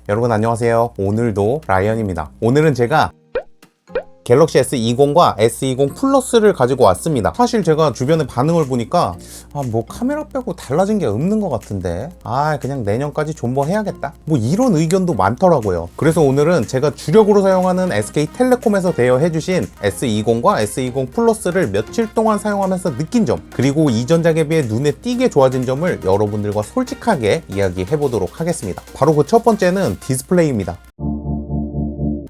여러분 안녕하세요. 오늘도 라이언입니다. 오늘은 제가 갤럭시 S20과 S20 플러스를 가지고 왔습니다. 사실 제가 주변의 반응을 보니까 뭐 카메라 빼고 달라진 게 없는 것 같은데 그냥 내년까지 존버해야겠다 뭐 이런 의견도 많더라고요. 그래서 오늘은 제가 주력으로 사용하는 SK텔레콤에서 대여해주신 S20과 S20 플러스를 며칠 동안 사용하면서 느낀 점, 그리고 이전작에 비해 눈에 띄게 좋아진 점을 여러분들과 솔직하게 이야기해 보도록 하겠습니다. 바로 그 첫 번째는 디스플레이입니다.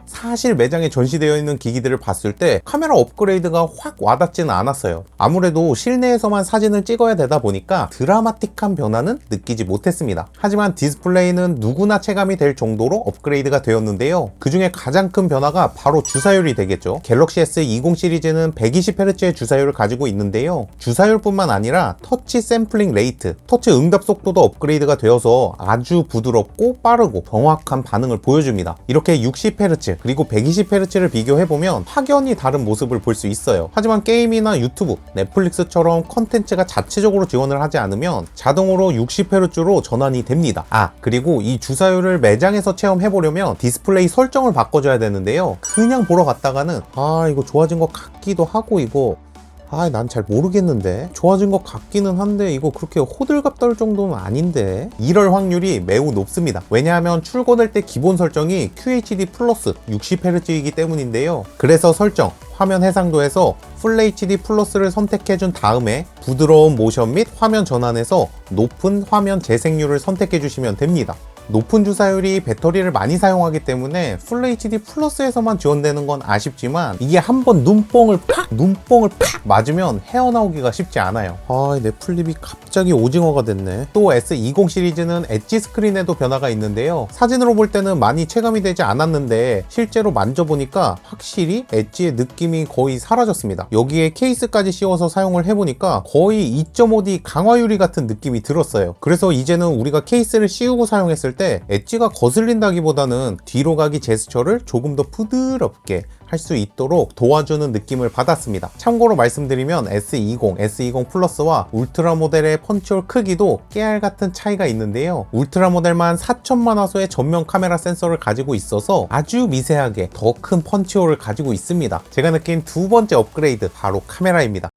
사실 매장에 전시되어 있는 기기들을 봤을 때 카메라 업그레이드가 확 와닿지는 않았어요. 아무래도 실내에서만 사진을 찍어야 되다 보니까 드라마틱한 변화는 느끼지 못했습니다. 하지만 디스플레이는 누구나 체감이 될 정도로 업그레이드가 되었는데요. 그 중에 가장 큰 변화가 바로 주사율이 되겠죠. 갤럭시 S20 시리즈는 120Hz의 주사율을 가지고 있는데요. 주사율뿐만 아니라 터치 샘플링 레이트, 터치 응답 속도도 업그레이드가 되어서 아주 부드럽고 빠르고 정확한 반응을 보여줍니다. 이렇게 60Hz 그리고 120Hz를 비교해보면 확연히 다른 모습을 볼 수 있어요. 하지만 게임이나 유튜브, 넷플릭스처럼 컨텐츠가 자체적으로 지원을 하지 않으면 자동으로 60Hz로 전환이 됩니다. 그리고 이 주사율을 매장에서 체험해보려면 디스플레이 설정을 바꿔줘야 되는데요. 그냥 보러 갔다가는 이거 좋아진 것 같기도 하고 이거 난 잘 모르겠는데 좋아진 것 같기는 한데 이거 그렇게 호들갑 떨 정도는 아닌데 이럴 확률이 매우 높습니다. 왜냐하면 출고될 때 기본 설정이 QHD 플러스 60Hz이기 때문인데요. 그래서 설정, 화면 해상도에서 풀 HD 플러스를 선택해준 다음에 부드러운 모션 및 화면 전환에서 높은 화면 재생률을 선택해 주시면 됩니다. 높은 주사율이 배터리를 많이 사용하기 때문에 풀 HD 플러스에서만 지원되는 건 아쉽지만 이게 한번 눈뽕을 팍 맞으면 헤어나오기가 쉽지 않아요. 내 플립이 갑자기 오징어가 됐네. 또 S20 시리즈는 엣지 스크린에도 변화가 있는데요. 사진으로 볼 때는 많이 체감이 되지 않았는데 실제로 만져보니까 확실히 엣지의 느낌이 거의 사라졌습니다. 여기에 케이스까지 씌워서 사용을 해보니까 거의 2.5D 강화유리 같은 느낌이 들었어요. 그래서 이제는 우리가 케이스를 씌우고 사용했을 때 엣지가 거슬린다기보다는 뒤로 가기 제스처를 조금 더 부드럽게 할 수 있도록 도와주는 느낌을 받았습니다. 참고로 말씀드리면 S20, S20 플러스와 울트라 모델의 펀치홀 크기도 깨알 같은 차이가 있는데요. 울트라 모델만 4000만 화소의 전면 카메라 센서를 가지고 있어서 아주 미세하게 더 큰 펀치홀을 가지고 있습니다. 제가 느낀 두 번째 업그레이드, 바로 카메라입니다.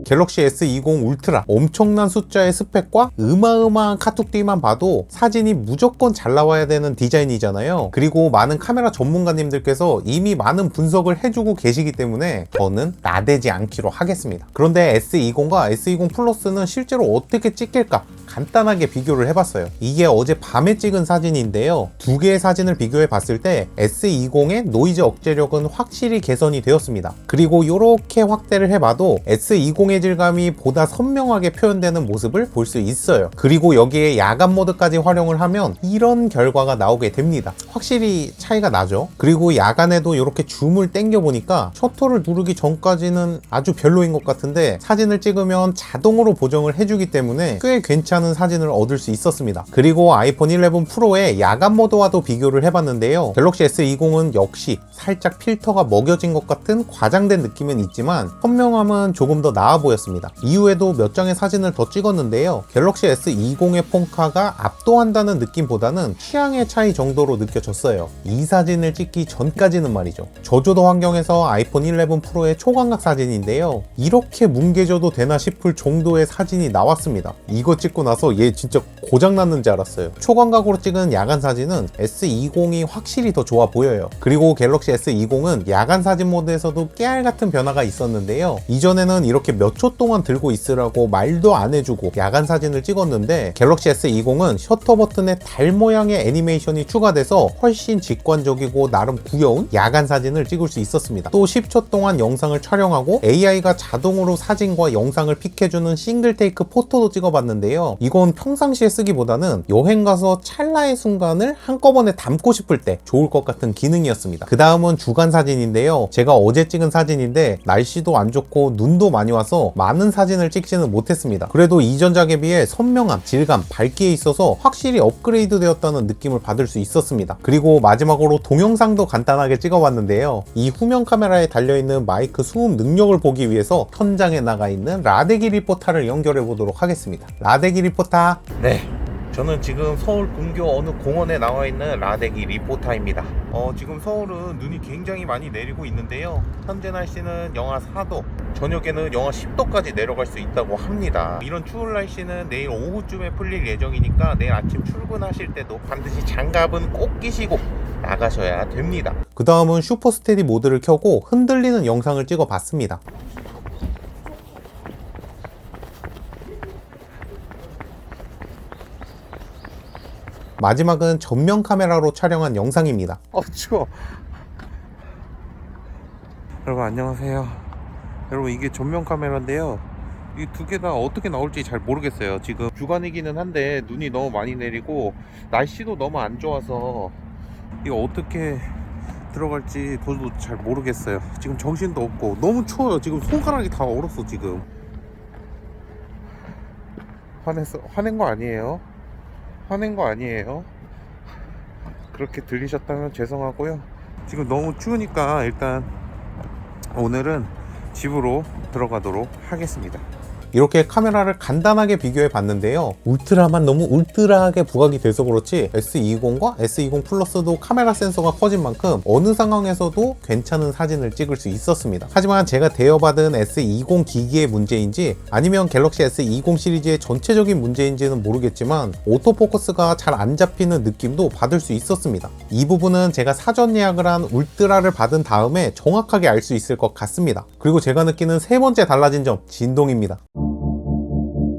갤럭시 S20 울트라, 엄청난 숫자의 스펙과 어마어마한 카툭띠만 봐도 사진이 무조건 잘 나와야 되는 디자인이잖아요. 그리고 많은 카메라 전문가님들께서 이미 많은 분석을 해주고 계시기 때문에 저는 나대지 않기로 하겠습니다. 그런데 S20과 S20 플러스는 실제로 어떻게 찍힐까 간단하게 비교를 해봤어요. 이게 어제 밤에 찍은 사진인데요. 두 개의 사진을 비교해 봤을 때 S20의 노이즈 억제력은 확실히 개선이 되었습니다. 그리고 이렇게 확대를 해봐도 S20의 질감이 보다 선명하게 표현되는 모습을 볼 수 있어요. 그리고 여기에 야간 모드까지 활용을 하면 이런 결과가 나오게 됩니다. 확실히 차이가 나죠. 그리고 야간에도 이렇게 줌을 당겨 보니까 셔터를 누르기 전까지는 아주 별로인 것 같은데 사진을 찍으면 자동으로 보정을 해주기 때문에 꽤 괜찮은 사진을 얻을 수 있었습니다. 그리고 아이폰 11 프로의 야간 모드와도 비교를 해봤는데요. 갤럭시 S20은 역시 살짝 필터가 먹여진 것 같은 과장된 느낌은 있지만 선명함은 조금 더 나아 보였습니다. 이후에도 몇 장의 사진을 더 찍었는데요. 갤럭시 S20의 폰카가 압도한다는 느낌보다는 취향의 차이 정도로 느껴졌어요. 이 사진을 찍기 전까지는 말이죠. 저조도 환경에서 아이폰 11 프로의 초광각 사진인데요. 이렇게 뭉개져도 되나 싶을 정도의 사진이 나왔습니다. 이거 찍고 나서 얘 진짜 고장났는지 알았어요. 초광각으로 찍은 야간 사진은 S20이 확실히 더 좋아 보여요. 그리고 갤럭시 S20은 야간 사진 모드에서도 깨알 같은 변화가 있었는데요. 이전에는 이렇게 몇 초 동안 들고 있으라고 말도 안 해주고 야간 사진을 찍었는데 갤럭시 S20은 셔터 버튼에 달 모양의 애니메이션이 추가돼서 훨씬 직관적이고 나름 귀여운 야간 사진을 찍을 수 있었습니다. 또 10초 동안 영상을 촬영하고 AI가 자동으로 사진과 영상을 픽해주는 싱글 테이크 포토도 찍어봤는데요. 이건 평상시에 쓰기보다는 여행 가서 찰나의 순간을 한꺼번에 담고 싶을 때 좋을 것 같은 기능이었습니다. 그 다음은 주간 사진인데요. 제가 어제 찍은 사진인데 날씨도 안 좋고 눈도 많이 와서 많은 사진을 찍지는 못했습니다. 그래도 이전작에 비해 선명함, 질감, 밝기에 있어서 확실히 업그레이드 되었다는 느낌을 받을 수 있었습니다. 그리고 마지막으로 동영상도 간단하게 찍어봤는데요. 이 후면 카메라에 달려있는 마이크 수음 능력을 보기 위해서 현장에 나가 있는 라데기 리포터를 연결해 보도록 하겠습니다. 라데기 리포터. 네, 저는 지금 서울 근교 어느 공원에 나와 있는 라데기 리포타입니다. 지금 서울은 눈이 굉장히 많이 내리고 있는데요. 현재 날씨는 영하 4도, 저녁에는 영하 10도까지 내려갈 수 있다고 합니다. 이런 추운 날씨는 내일 오후쯤에 풀릴 예정이니까 내일 아침 출근하실 때도 반드시 장갑은 꼭 끼시고 나가셔야 됩니다. 그 다음은 슈퍼 스테디 모드를 켜고 흔들리는 영상을 찍어 봤습니다. 마지막은 전면 카메라로 촬영한 영상입니다. 추워. 여러분 안녕하세요. 여러분 이게 전면 카메라인데요, 이 두 개 다 어떻게 나올지 잘 모르겠어요. 지금 주간이기는 한데 눈이 너무 많이 내리고 날씨도 너무 안 좋아서 이거 어떻게 들어갈지 저도 잘 모르겠어요. 지금 정신도 없고 너무 추워요. 지금 손가락이 다 얼었어. 지금 화낸 거 아니에요? 화낸 거 아니에요? 그렇게 들리셨다면 죄송하고요. 지금 너무 추우니까 일단 오늘은 집으로 들어가도록 하겠습니다. 이렇게 카메라를 간단하게 비교해 봤는데요, 울트라만 너무 울트라하게 부각이 돼서 그렇지 S20과 S20 플러스도 카메라 센서가 커진 만큼 어느 상황에서도 괜찮은 사진을 찍을 수 있었습니다. 하지만 제가 대여받은 S20 기기의 문제인지 아니면 갤럭시 S20 시리즈의 전체적인 문제인지는 모르겠지만 오토포커스가 잘 안 잡히는 느낌도 받을 수 있었습니다. 이 부분은 제가 사전 예약을 한 울트라를 받은 다음에 정확하게 알 수 있을 것 같습니다. 그리고 제가 느끼는 세 번째 달라진 점, 진동입니다.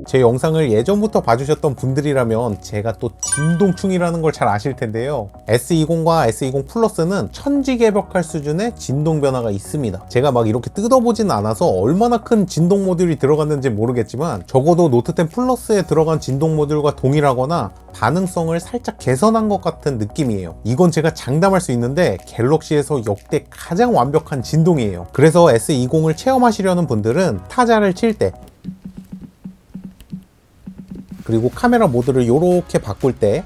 제 영상을 예전부터 봐주셨던 분들이라면 제가 또 진동충이라는 걸 잘 아실 텐데요, S20과 S20 플러스는 천지개벽할 수준의 진동 변화가 있습니다. 제가 막 이렇게 뜯어보진 않아서 얼마나 큰 진동 모듈이 들어갔는지 모르겠지만 적어도 노트10 플러스에 들어간 진동 모듈과 동일하거나 반응성을 살짝 개선한 것 같은 느낌이에요. 이건 제가 장담할 수 있는데 갤럭시에서 역대 가장 완벽한 진동이에요. 그래서 S20을 체험하시려는 분들은 타자를 칠 때, 그리고 카메라 모드를 이렇게 바꿀 때,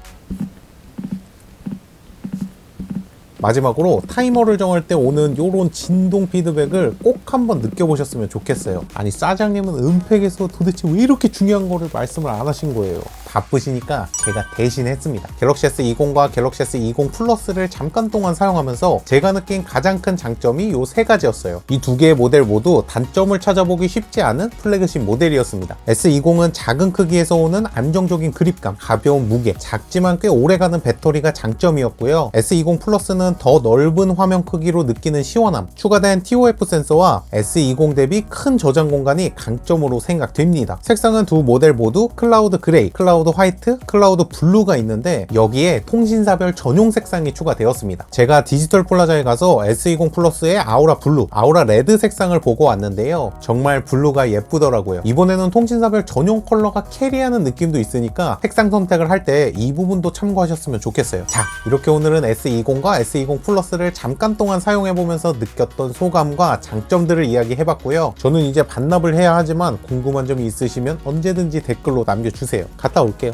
마지막으로 타이머를 정할 때 오는 요런 진동 피드백을 꼭 한번 느껴보셨으면 좋겠어요. 아니 사장님은 은팩에서 도대체 왜 이렇게 중요한 거를 말씀을 안 하신 거예요? 바쁘시니까 제가 대신 했습니다. 갤럭시 S20과 갤럭시 S20 플러스를 잠깐 동안 사용하면서 제가 느낀 가장 큰 장점이 요 세 가지였어요. 이 두 개의 모델 모두 단점을 찾아보기 쉽지 않은 플래그십 모델이었습니다. S20은 작은 크기에서 오는 안정적인 그립감, 가벼운 무게, 작지만 꽤 오래가는 배터리가 장점이었고요. S20 플러스는 더 넓은 화면 크기로 느끼는 시원함, 추가된 TOF 센서와 S20 대비 큰 저장 공간이 강점으로 생각됩니다. 색상은 두 모델 모두 클라우드 그레이, 클라우드 화이트, 클라우드 블루가 있는데 여기에 통신사별 전용 색상이 추가되었습니다. 제가 디지털 플라자에 가서 S20 플러스의 아우라 블루, 아우라 레드 색상을 보고 왔는데요, 정말 블루가 예쁘더라고요. 이번에는 통신사별 전용 컬러가 캐리하는 느낌도 있으니까 색상 선택을 할 때 이 부분도 참고하셨으면 좋겠어요. 자, 이렇게 오늘은 S20과 S20 플러스를 잠깐 동안 사용해보면서 느꼈던 소감과 장점들을 이야기해봤고요. 저는 이제 반납을 해야 하지만 궁금한 점이 있으시면 언제든지 댓글로 남겨주세요. 갔다 올게요.